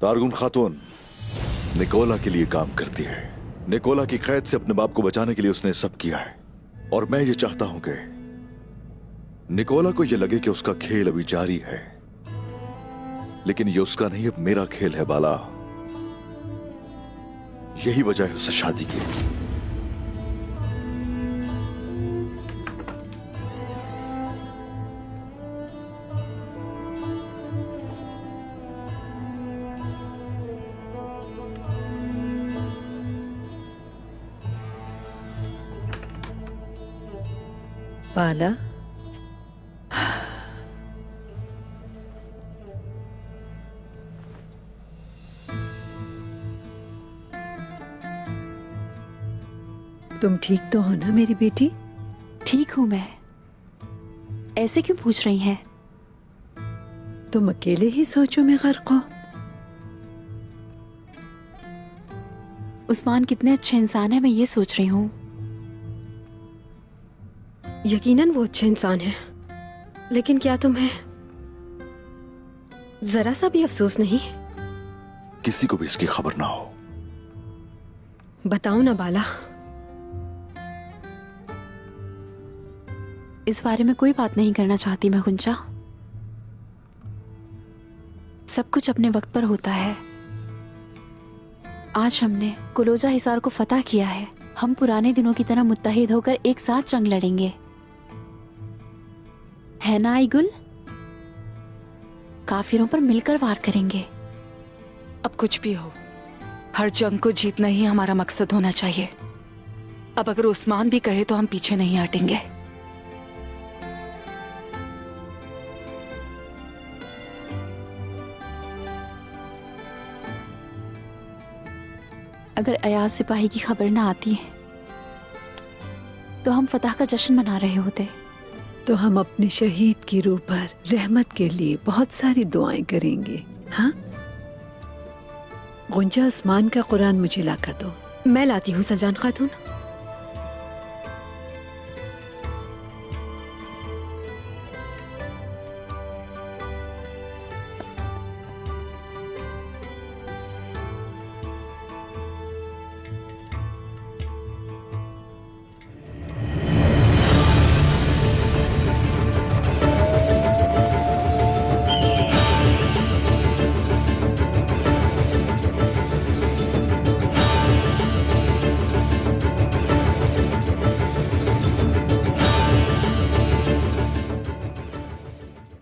तारगुन खातून Nicola के लिए काम करती है। निकोला की कैद से अपने बाप को बचाने के लिए उसने सब किया है, और मैं ये चाहता हूं कि निकोला को ये लगे कि उसका खेल अभी जारी है, लेकिन ये उसका नहीं, अब मेरा खेल है बाला। यही वजह है उससे शादी की। बाला, तुम ठीक तो हो ना मेरी बेटी? ठीक हूं मैं। ऐसे क्यों पूछ रही हैं? तुम अकेले ही सोचो में गर्क हो। उस्मान कितने अच्छे इंसान है, मैं ये सोच रही हूँ। यकीनन वो अच्छे इंसान है, लेकिन क्या तुम्हें जरा सा भी अफसोस नहीं? किसी को भी इसकी खबर ना हो। बताओ ना बाला। इस बारे में कोई बात नहीं करना चाहती मैं गुंजा। सब कुछ अपने वक्त पर होता है। आज हमने कुलोजा हिसार को फतह किया है। हम पुराने दिनों की तरह मुत्तहिद होकर एक साथ जंग लड़ेंगे, है ना आई गुल? काफिरों पर मिलकर वार करेंगे। अब कुछ भी हो, हर जंग को जीतना ही हमारा मकसद होना चाहिए। अब अगर उस्मान भी कहे तो हम पीछे नहीं हटेंगे। अगर अयाज सिपाही की खबर ना आती है तो हम फतह का जश्न मना रहे होते। तो हम अपने शहीद की रूह पर रहमत के लिए बहुत सारी दुआएं करेंगे। हाँ गुंजा, उस्मान का कुरान मुझे ला कर दो। मैं लाती हूँ सलजान खातून।